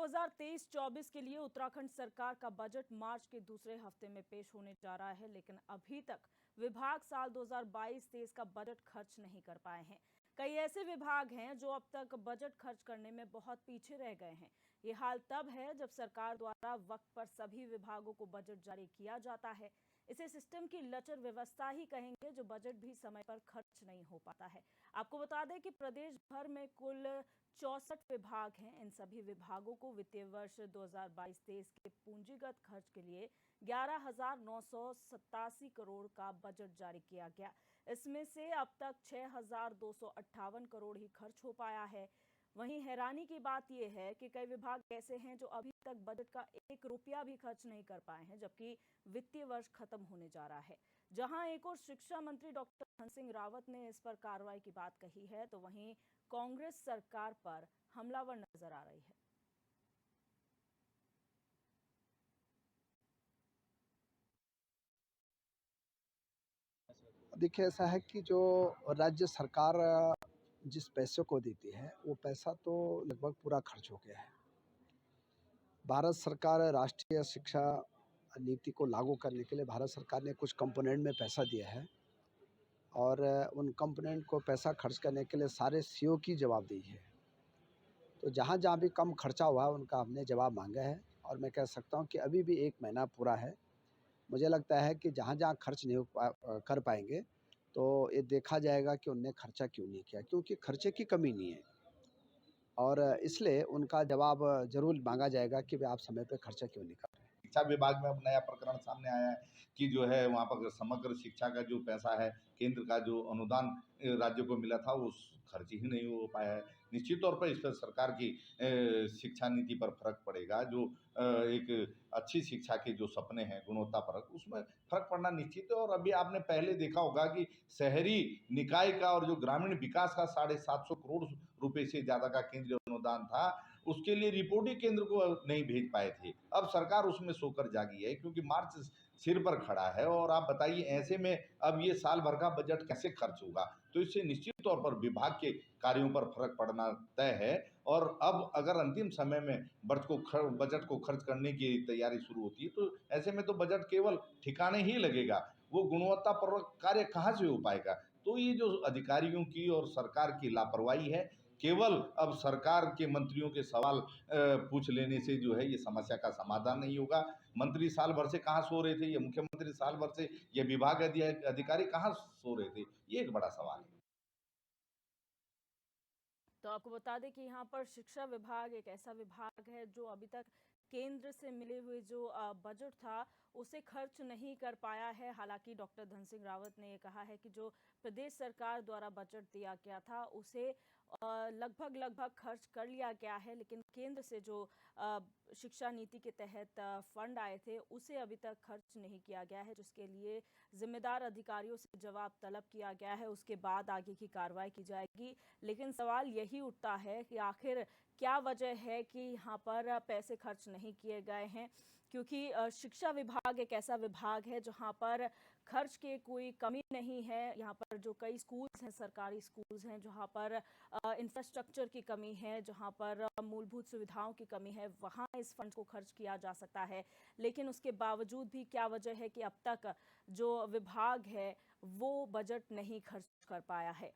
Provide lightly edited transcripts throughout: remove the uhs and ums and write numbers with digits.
2023-24 के लिए उत्तराखंड सरकार का बजट मार्च के दूसरे हफ्ते में पेश होने जा रहा है, लेकिन अभी तक विभाग साल 2022-23 का बजट खर्च नहीं कर पाए हैं। कई ऐसे विभाग हैं जो अब तक बजट खर्च करने में बहुत पीछे रह गए हैं। ये हाल तब है जब सरकार द्वारा वक्त पर सभी विभागों को बजट जारी किया जाता है। इसे सिस्टम की लचर व्यवस्था ही कहेंगे, जो बजट भी समय पर खर्च नहीं हो पाता है। आपको बता दें कि प्रदेश भर में कुल 64 विभाग हैं। इन सभी विभागों को वित्तीय वर्ष 2022-23 के पूंजीगत खर्च के लिए 11,987 करोड़ का बजट जारी किया गया। इसमें से अब तक 6,258 करोड़ ही खर्च हो पाया है। वहीं हैरानी की बात यह है कि कई विभाग ऐसे हैं जो अभी तक बजट का 1 रुपया भी खर्च नहीं कर पाए हैं, जबकि वित्तीय वर्ष खत्म होने जा रहा है। जहां एक और शिक्षा मंत्री डॉक्टर धन सिंह रावत ने इस पर कार्रवाई की बात कही है, तो वहीं कांग्रेस सरकार पर हमलावर नजर आ रही है। देखिए, ऐसा है कि जो राज्य सरकार जिस पैसे को देती है वो पैसा तो लगभग पूरा खर्च हो गया है। भारत सरकार राष्ट्रीय शिक्षा नीति को लागू करने के लिए भारत सरकार ने कुछ कंपोनेंट में पैसा दिया है और उन कंपोनेंट को पैसा खर्च करने के लिए सारे सीओ की जवाबदेही है। तो जहाँ जहाँ भी कम खर्चा हुआ है उनका हमने जवाब मांगा है और मैं कह सकता हूँ कि अभी भी 1 महीना पूरा है। मुझे लगता है कि जहाँ जहाँ खर्च नहीं कर पाएंगे तो ये देखा जाएगा कि उनने खर्चा क्यों नहीं किया, क्योंकि खर्चे की कमी नहीं है और इसलिए उनका जवाब ज़रूर मांगा जाएगा कि भाई आप समय पे खर्चा क्यों नहीं कर रहे हैं। शिक्षा विभाग में अब नया प्रकरण सामने आया है कि जो है वहाँ पर समग्र शिक्षा का जो पैसा है, केंद्र का जो अनुदान राज्यों को मिला था वो खर्च ही नहीं हो पाया है। निश्चित तौर पर इस पर सरकार की शिक्षा नीति पर फर्क पड़ेगा। जो एक अच्छी शिक्षा के जो सपने हैं गुणवत्तापरक, उसमें फर्क पड़ना निश्चित है। और अभी आपने पहले देखा होगा कि शहरी निकाय का और जो ग्रामीण विकास का 750 करोड़ रुपए से ज़्यादा का केंद्रीय अनुदान था, उसके लिए रिपोर्ट ही केंद्र को नहीं भेज पाए थे। अब सरकार उसमें सोकर जागी है, क्योंकि मार्च सिर पर खड़ा है। और आप बताइए, ऐसे में अब ये साल भर का बजट कैसे खर्च होगा? तो इससे निश्चित तौर पर विभाग के कार्यों पर फर्क पड़ना तय है। और अब अगर अंतिम समय में बजट को खर्च करने की तैयारी शुरू होती है, तो ऐसे में तो बजट केवल ठिकाने ही लगेगा, वो गुणवत्तापूर्वक कार्य कहाँ से हो पाएगा? तो ये जो अधिकारियों की और सरकार की लापरवाही है, केवल अब सरकार के मंत्रियों के सवाल पूछ लेने से जो है ये समस्या का समाधान नहीं होगा। मंत्री साल भर से कहाँ सो रहे थे, ये मुख्यमंत्री साल भर से ये विभाग अधिकारी कहाँ सो रहे थे, ये एक बड़ा सवाल है। तो आपको बता दें कि यहाँ पर शिक्षा विभाग एक ऐसा विभाग है जो अभी तक केंद्र से मिले हुए जो बजट था उसे खर्च नहीं कर पाया है। हालांकि डॉक्टर धन सिंह रावत ने ये कहा है कि जो प्रदेश सरकार द्वारा बजट दिया गया था उसे लगभग खर्च कर लिया गया है, लेकिन केंद्र से जो शिक्षा नीति के तहत फंड आए थे उसे अभी तक खर्च नहीं किया गया है, जिसके लिए जिम्मेदार अधिकारियों से जवाब तलब किया गया है। उसके बाद आगे की कार्रवाई की जाएगी। लेकिन सवाल यही उठता है कि आखिर क्या वजह है कि यहाँ पर पैसे खर्च नहीं किए गए हैं, क्योंकि शिक्षा विभाग एक ऐसा विभाग है जहाँ पर खर्च की कोई कमी नहीं है। यहाँ पर जो कई स्कूल्स हैं, सरकारी स्कूल्स हैं, जहाँ पर इंफ्रास्ट्रक्चर की कमी है, जहाँ पर मूलभूत सुविधाओं की कमी है, वहाँ इस फंड को खर्च किया जा सकता है। लेकिन उसके बावजूद भी क्या वजह है कि अब तक जो विभाग है वो बजट नहीं खर्च कर पाया है।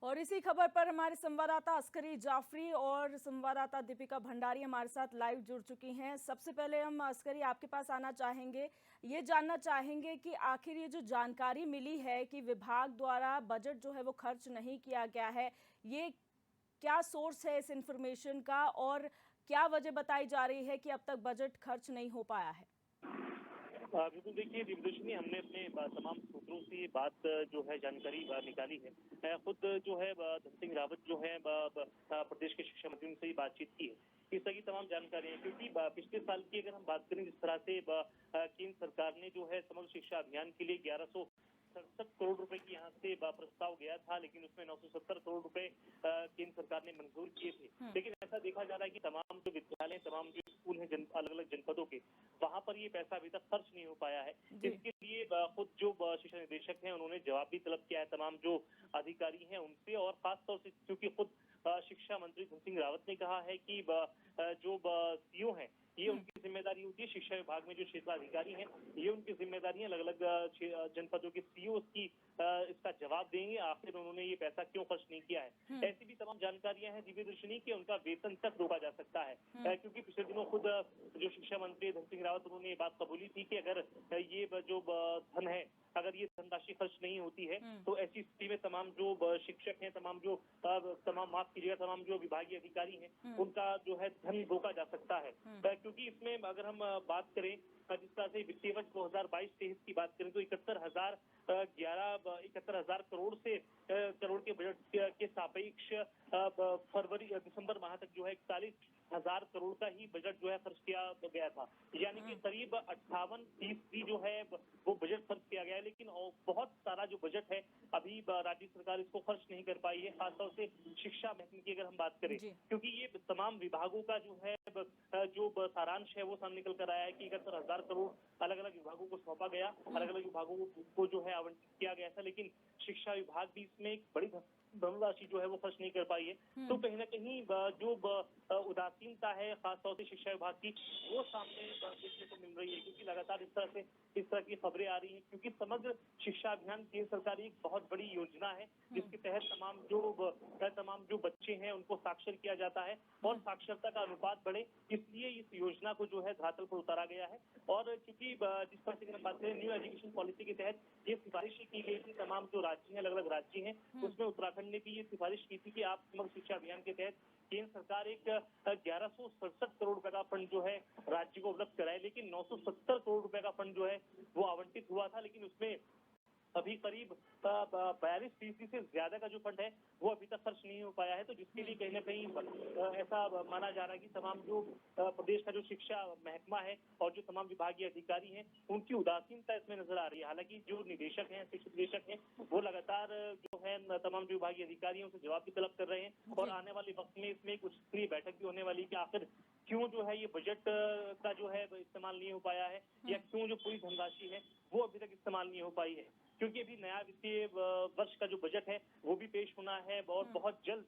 और इसी खबर पर हमारे संवाददाता अस्करी जाफरी और संवाददाता दीपिका भंडारी हमारे साथ लाइव जुड़ चुकी हैं। सबसे पहले हम अस्करी आपके पास आना चाहेंगे, ये जानना चाहेंगे कि आखिर ये जो जानकारी मिली है कि विभाग द्वारा बजट जो है वो खर्च नहीं किया गया है, ये क्या सोर्स है इस इंफॉर्मेशन का और क्या वजह बताई जा रही है कि अब तक बजट खर्च नहीं हो पाया है? बिल्कुल, देखिए दिव्यदर्शनी, हमने अपने तमाम सूत्रों से ये बात जो है जानकारी निकाली है। खुद जो है धन सिंह रावत जो है प्रदेश के शिक्षा मंत्री से ही बातचीत की है। इस तरह की तमाम जानकारी है, क्योंकि पिछले साल की अगर हम बात करें, जिस तरह से केंद्र सरकार ने जो है समग्र शिक्षा अभियान के लिए 1167 करोड़ रुपए की यहाँ से प्रस्ताव गया था, लेकिन उसमें 970 करोड़ रुपए केंद्र सरकार ने मंजूर किए थे। लेकिन ऐसा देखा जा रहा है कि तमाम जो विद्यालय, तमाम जो स्कूल हैं अलग अलग जनपदों के, वहां पर ये पैसा अभी तक खर्च नहीं हो पाया है। जी। इसके लिए खुद जो शिक्षा निदेशक हैं उन्होंने जवाब भी तलब किया है तमाम जो अधिकारी हैं उनसे, और खासतौर से क्योंकि खुद शिक्षा मंत्री धन सिंह रावत ने कहा है कि जो सीओ हैं ये उनकी जिम्मेदारी होती है। शिक्षा विभाग में जो क्षेत्राधिकारी हैं ये उनकी जिम्मेदारी है। अलग अलग जनपदों के सीओ इसका जवाब देंगे आखिर उन्होंने ये पैसा क्यों खर्च नहीं किया है। ऐसी भी तमाम जानकारियां हैं दिव्य दर्शनी की उनका वेतन तक रोका जा सकता है, क्योंकि पिछले दिनों खुद जो शिक्षा मंत्री धन सिंह रावत उन्होंने ये बात कबूली थी कि अगर ये जो धन है अगर ये धनराशि खर्च नहीं होती है तो ऐसी स्थिति में तमाम जो शिक्षक हैं, तमाम माफ कीजिएगा तमाम जो विभागीय अधिकारी हैं उनका जो है धन रोका जा सकता है। क्योंकि इसमें अगर हम बात करें जिस तरह से वित्तीय वर्ष 2022-23 की बात करें तो 71,000 करोड़ के बजट के सापेक्ष दिसंबर माह तक जो है 41,000 करोड़ का ही बजट जो है खर्च किया गया था, यानी कि करीब 58% जो है वो बजट खर्च किया गया है। लेकिन बहुत सारा जो बजट है अभी राज्य सरकार इसको खर्च नहीं कर पाई है, खासतौर से शिक्षा महकमे की अगर हम बात करें, क्योंकि ये तमाम विभागों का जो है जो सारांश है वो सामने निकल कर आया है कि 71,000 करोड़ अलग अलग विभागों को सौंपा गया, अलग अलग विभागों को जो है आवंटित किया गया था, लेकिन शिक्षा विभाग भी इसमें एक बड़ी धनराशि जो है वो खर्च नहीं कर पाई है। तो कहीं ना कहीं जो उदासीनता है खासतौर से शिक्षा विभाग की वो सामने देखने को मिल रही है, क्योंकि लगातार इस तरह की खबरें आ रही हैं। क्योंकि समग्र शिक्षा अभियान केंद्र सरकार की एक बहुत बड़ी योजना है जिसके तहत तमाम जो बच्चे हैं उनको साक्षर किया जाता है और साक्षरता का अनुपात बढ़े, इसलिए इस योजना को जो है धरातल पर उतारा गया है। और क्योंकि जिस तरह से बात करें न्यू एजुकेशन पॉलिसी के तहत ये सिफारिश की गई थी, तमाम जो राज्य हैं, अलग अलग राज्य हैं, उसमें उत्तराखंड ने भी ये सिफारिश की थी कि आप समग्र शिक्षा अभियान के तहत केंद्र सरकार एक 1167 करोड़ रुपए का फंड जो है राज्य को उपलब्ध कराए, लेकिन 970 करोड़ रुपए का फंड जो है वो आवंटित हुआ था, लेकिन उसमें अभी करीब 42% से ज्यादा का जो फंड है वो अभी तक खर्च नहीं हो पाया है। तो जिसके लिए कहीं ना कहीं ऐसा माना जा रहा है कि तमाम जो प्रदेश का जो शिक्षा महकमा है और जो तमाम विभागीय अधिकारी हैं उनकी उदासीनता इसमें नजर आ रही है। हालांकि जो निदेशक हैं, शिक्षा निदेशक हैं, वो लगातार जो है तमाम जो विभागीय अधिकारी हैं उनसे जवाब भी तलब कर रहे हैं और आने वाले वक्त में इसमें कुछ स्तरीय बैठक भी होने वाली है कि आखिर क्यों जो है ये बजट का जो है इस्तेमाल नहीं हो पाया है या क्यों जो पूरी धनराशि है वो अभी तक इस्तेमाल नहीं हो पाई है, क्योंकि अभी नया वित्तीय वर्ष का जो बजट है वो भी पेश होना है और बहुत जल्द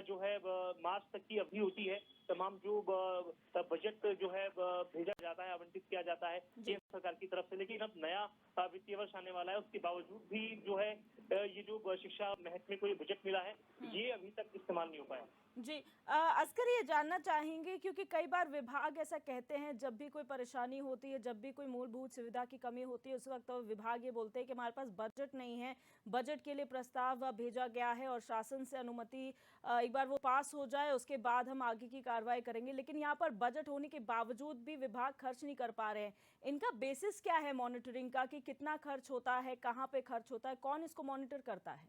जो है मार्च तक की अवधि होती है। तमाम जो बजट जो है भेजा जाता है, आवंटित किया जाता है केंद्र सरकार की तरफ से, लेकिन अब नया वित्तीय वर्ष आने वाला है, उसके बावजूद भी जो है ये जो शिक्षा महकमे को ये बजट मिला है ये अभी तक इस्तेमाल नहीं हो पाया। जी, असगर ये जानना चाहेंगे क्योंकि कई बार विभाग ऐसा कहते हैं जब भी कोई परेशानी होती है, जब भी कोई मूलभूत सुविधा की कमी होती है, उस वक्त तो विभाग ये बोलते हैं कि हमारे पास बजट नहीं है, बजट के लिए प्रस्ताव भेजा गया है और शासन से अनुमति एक बार वो पास हो जाए उसके बाद हम आगे की कार्रवाई करेंगे। लेकिन यहाँ पर बजट होने के बावजूद भी विभाग खर्च नहीं कर पा रहे हैं। इनका बेसिस क्या है मॉनिटरिंग का कि कितना खर्च होता है, कहाँ पे खर्च होता है, कौन इसको मॉनिटर करता है?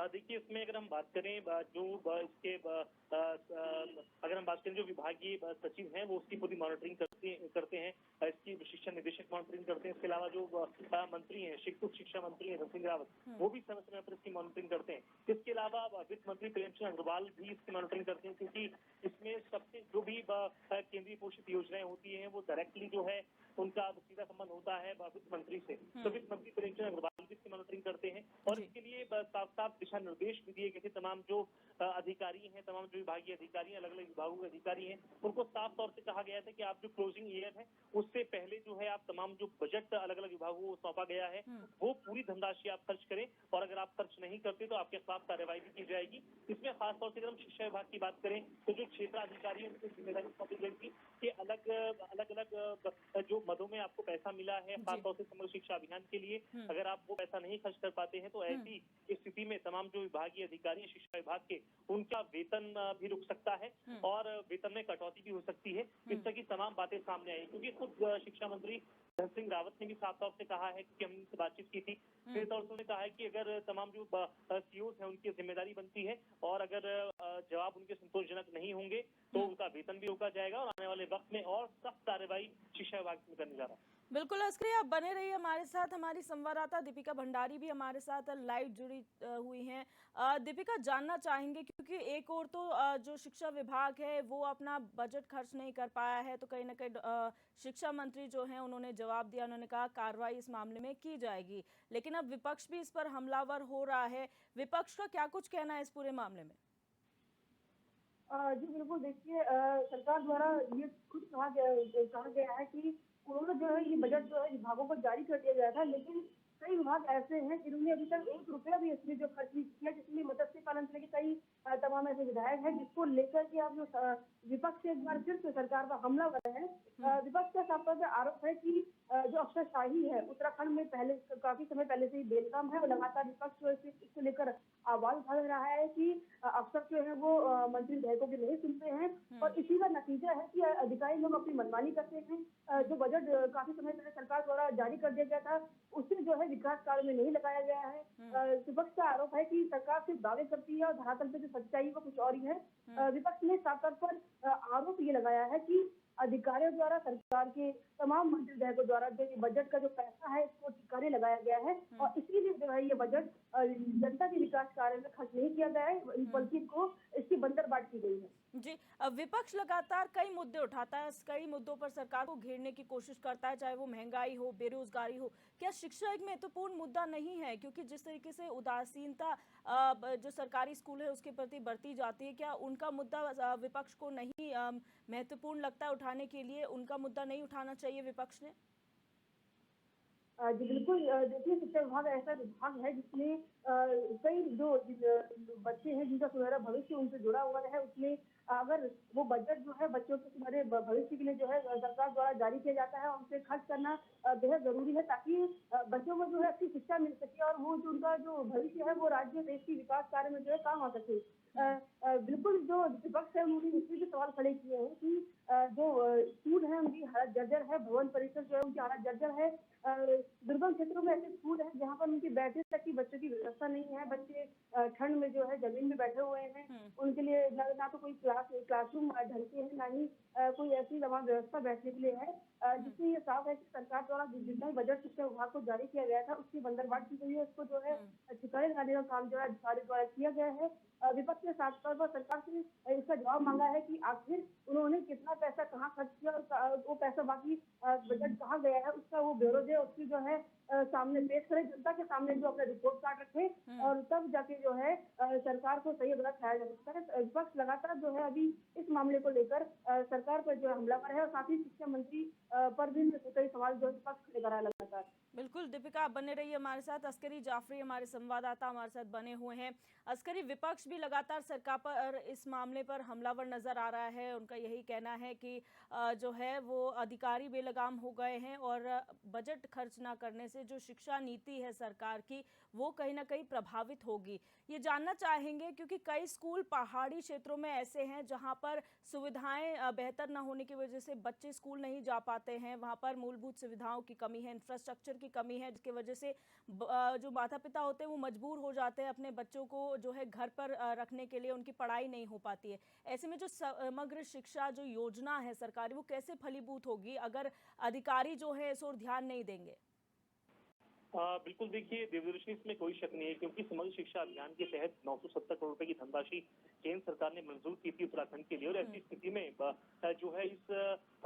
देखिए, इसमें अगर हम बात करें जो इसके अगर हम बात करें जो विभागीय सचिव हैं वो उसकी पूरी मॉनिटरिंग करते हैं, इसकी शिक्षा निदेशक मॉनिटरिंग करते हैं। इसके अलावा जो मंत्री हैं, शिक्षा मंत्री हैं धन सिंह रावत, वो भी समय समय पर इसकी मॉनिटरिंग करते हैं। इसके अलावा वित्त मंत्री प्रेमचंद अग्रवाल भी इसकी मॉनिटरिंग करते हैं, क्योंकि इसमें सबसे जो भी केंद्रीय पोषित योजनाएं होती हैं वो डायरेक्टली जो है उनका सीधा संबंध होता है वित्त मंत्री से। तो वित्त मंत्री प्रेमचंद अग्रवाल भी इसकी मॉनिटरिंग करते हैं और इसके लिए साफ साफ दिशा निर्देश भी दिए गए थे। तमाम जो अधिकारी हैं, तमाम जो विभागीय अधिकारी हैं, अलग अलग विभागों के अधिकारी हैं, उनको साफ तौर से कहा गया था कि आप जो क्लोजिंग ईयर है उससे पहले जो है आप तमाम जो बजट अलग अलग विभागों को सौंपा गया है वो पूरी धनराशि आप खर्च करें और अगर आप खर्च नहीं करते तो आपके खिलाफ कार्रवाई भी की जाएगी। इसमें खासतौर से अगर हम शिक्षा विभाग की बात करें तो जो क्षेत्राधिकारी है उनको जिम्मेदारी सौंपी गई थी कि अलग अलग जो मदों में आपको पैसा मिला है खासतौर से समग्र शिक्षा अभियान के लिए, अगर आप वो पैसा नहीं खर्च कर पाते हैं तो ऐसी स्थिति में तमाम जो विभागीय अधिकारी हैं शिक्षा विभाग के, उनका वेतन भी रुक सकता है और वेतन में कटौती भी हो सकती है। इस तरह की तमाम बातें सामने आई, क्योंकि खुद शिक्षा मंत्री धन सिंह रावत ने भी साफ तौर से कहा है कि हमने से बातचीत की थी, सीधे तौर से उन्होंने कहा है कि अगर तमाम जो सीओ हैं उनकी जिम्मेदारी बनती है और अगर जवाब उनके संतोषजनक नहीं होंगे तो उनका वेतन भी रोका जाएगा और आने वाले वक्त में और सख्त कार्रवाई शिक्षा विभाग में करने जा रहा है। बिल्कुल अस्करी, आप बने रहिए हमारे साथ। हमारी संवाददाता दीपिका भंडारी भी हमारे साथ लाइव जुड़ी हुई हैं। दीपिका, जानना चाहेंगे क्योंकि एक और तो जो शिक्षा विभाग है वो अपना बजट खर्च नहीं कर पाया है, तो कहीं ना कहीं शिक्षा मंत्री जो हैं उन्होंने जवाब दिया। उन्होंने कहा कार्रवाई इस मामले में की जाएगी, लेकिन अब विपक्ष भी इस पर हमलावर हो रहा है। विपक्ष का क्या कुछ कहना है इस पूरे मामले में? जी बिल्कुल, देखिए सरकार द्वारा ये खुद कहा गया है कि उन्होंने जो है ये बजट जो है विभागों को जारी कर दिया गया था, लेकिन कई विभाग ऐसे हैं जिन्होंने अभी तक ₹1 भी इसमें जो खर्च नहीं किया, जिसमें मत्स्य पालन से लेके कई तमाम ऐसे विधायक हैं जिसको लेकर के अब जो विपक्ष एक बार फिर से सरकार पर हमला कर रहे हैं। विपक्ष का साफ तौर पर आरोप है कि जो अफसरशाही है उत्तराखंड में पहले काफी समय पहले से ही बेलगाम है और लगातार विपक्ष जो है इसको लेकर आवाज उठा रहा है कि अफसर जो है वो मंत्री विधायकों की नहीं सुनते हैं और इसी का नतीजा है कि अधिकारी लोग अपनी मनमानी करते हैं। जो बजट काफी समय पहले सरकार द्वारा जारी कर दिया गया था उसे जो है विकास कार्य में नहीं लगाया गया है। विपक्ष का आरोप है कि सरकार सिर्फ दावे करती है और धरातल पे जो सच्चाई है वो कुछ और ही है। विपक्ष ने साफ तौर पर आरोप ये लगाया है कि अधिकारियों द्वारा सरकार के तमाम मंत्री विधायकों द्वारा जो ये बजट का जो पैसा है इसको ठिकाने लगाया गया है और इसीलिए जो है ये बजट जनता के विकास कार्य में खर्च नहीं किया गया है, बल्कि इनको इसकी बंदरबाट की गई है। जी, विपक्ष लगातार कई मुद्दे उठाता है, कई मुद्दों पर सरकार को घेरने की कोशिश करता है, चाहे वो महंगाई हो, बेरोजगारी हो। क्या शिक्षा एक महत्वपूर्ण मुद्दा नहीं है? क्योंकि जिस तरीके से उदासीनता जो सरकारी स्कूल है उसके प्रति बढ़ती जाती है, क्या उनका मुद्दा विपक्ष को नहीं महत्वपूर्ण लगता है उठाने के लिए? उनका मुद्दा नहीं उठाना चाहिए विपक्ष ने? जी बिल्कुल, देखिए शिक्षा विभाग ऐसा विभाग है जिसमें कई जो बच्चे हैं जिनका सुनहरा भविष्य उनसे जुड़ा हुआ है, उसमें अगर वो बजट जो है बच्चों के सुनहरे भविष्य के लिए जो है सरकार द्वारा जारी किया जाता है और उनसे खर्च करना बेहद जरूरी है ताकि बच्चों को जो है अच्छी शिक्षा मिल सके और वो जो उनका जो भविष्य है वो राज्य देश की विकास कार्य में जो है काम आ सके। बिल्कुल जो विपक्ष है उन्होंने इसमें भी सवाल खड़े किए हैं कि जो स्कूल है उनकी हालत जर्जर है, भवन परिसर जो है उनकी हालत जर्जर है। दुर्गम क्षेत्रों में ऐसे स्कूल है जहाँ पर उनकी बैठने तक की बच्चों की व्यवस्था नहीं है। बच्चे ठंड में जो है जमीन में बैठे हुए हैं, उनके लिए ना तो कोई क्लासरूम ढंग के है, ना ही कोई ऐसी तमाम व्यवस्था बैठने के लिए है। जिससे ये साफ है कि सरकार द्वारा जितना बजट शिक्षा विभाग को जारी किया गया था उसकी बंदरबाट की गई है, उसको जो है ठिकाने लगाने का काम जो है अधिकारी द्वारा किया गया है। विपक्ष ने साफ तौर पर सरकार से इसका जवाब मांगा है कि आखिर उन्होंने कितना पैसा कहाँ खर्च किया और वो पैसा बाकी बजट कहाँ गया है उसका वो ब्यौरा दे, उसकी जो है सामने पेश करे, जनता के सामने जो अपना रिपोर्ट कार्ड रखे और तब जाके जो है सरकार को सही गलत ठहराया जा सकता है। विपक्ष लगातार जो है अभी इस मामले को लेकर सरकार पर जो है हमलावर है और साथ ही शिक्षा मंत्री पर भी कई सवाल जो विपक्ष लेकर आया लगातार। बिल्कुल दीपिका, आप बने रहिए हमारे साथ। अस्करी जाफरी हमारे संवाददाता हमारे साथ बने हुए हैं। अस्करी, विपक्ष भी लगातार सरकार पर इस मामले पर हमलावर नजर आ रहा है। उनका यही कहना है कि जो है वो अधिकारी बेलगाम हो गए हैं और बजट खर्च ना करने से जो शिक्षा नीति है सरकार की वो कहीं ना कहीं प्रभावित होगी। ये जानना चाहेंगे क्योंकि कई स्कूल पहाड़ी क्षेत्रों में ऐसे हैं जहां पर सुविधाएं बेहतर ना होने की वजह से बच्चे स्कूल नहीं जा पाते हैं। वहां पर मूलभूत सुविधाओं की कमी है, इंफ्रास्ट्रक्चर की कमी है, जिसकी वजह से जो माता पिता होते हैं वो मजबूर हो जाते हैं अपने बच्चों को जो है घर पर रखने के लिए, उनकी पढ़ाई नहीं हो पाती है। ऐसे में जो समग्र शिक्षा जो योजना है सरकारी वो कैसे फलीभूत होगी अगर अधिकारी जो है इस ओर ध्यान नहीं देंगे? बिल्कुल, देखिए देवदर्शनी, इसमें कोई शक नहीं है क्योंकि समग्र शिक्षा अभियान के तहत 970 करोड़ रुपए की धनराशि केंद्र सरकार ने मंजूर की थी उत्तराखंड के लिए और ऐसी स्थिति में जो है इस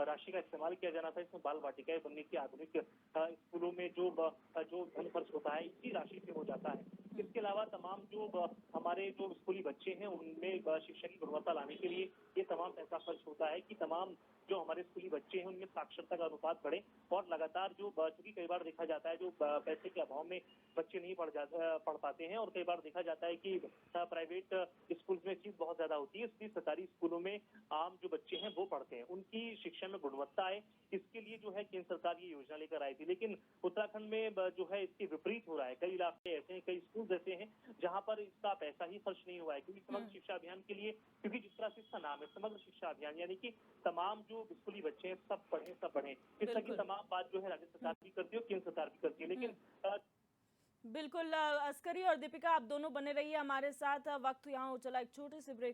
राशि का इस्तेमाल किया जाना था। इसमें बाल वाटिकाएं बनने की आधुनिक स्कूलों में जो धन खर्च होता है इसी राशि से हो जाता है। इसके अलावा तमाम जो हमारे जो स्कूली बच्चे हैं उनमें शिक्षा की गुणवत्ता लाने के लिए ये तमाम पैसा खर्च होता है कि तमाम जो हमारे स्कूली बच्चे हैं उनमें साक्षरता का अनुपात बढ़े और लगातार जो चूंकि कई बार देखा जाता है जो पैसे के अभाव में बच्चे नहीं पढ़ पाते हैं और कई बार देखा जाता है कि प्राइवेट स्कूल में फीस बहुत ज्यादा होती है, इसलिए सरकारी स्कूलों में आम जो बच्चे हैं वो पढ़ते हैं, उनकी शिक्षा में गुणवत्ता आए इसके लिए जो है केंद्र सरकार ये योजना लेकर आई थी। लेकिन उत्तराखंड में जो है इसके विपरीत हो रहा है। कई इलाके ऐसे हैं, कई स्कूल ऐसे हैं जहाँ पर इसका पैसा ही खर्च नहीं हुआ है क्योंकि समग्र शिक्षा अभियान के लिए, क्योंकि जिस तरह से इसका नाम है समग्र शिक्षा अभियान, यानी कि तमाम जो स्कूली बच्चे हैं सब पढ़ें इस तरह की तमाम बात जो है राज्य सरकार भी करती है और केंद्र सरकार भी करती है। लेकिन बिल्कुल अस्करी और दीपिका, आप दोनों बने रहिए हमारे साथ। वक्त यहाँ हो चला एक छोटे से ब्रेक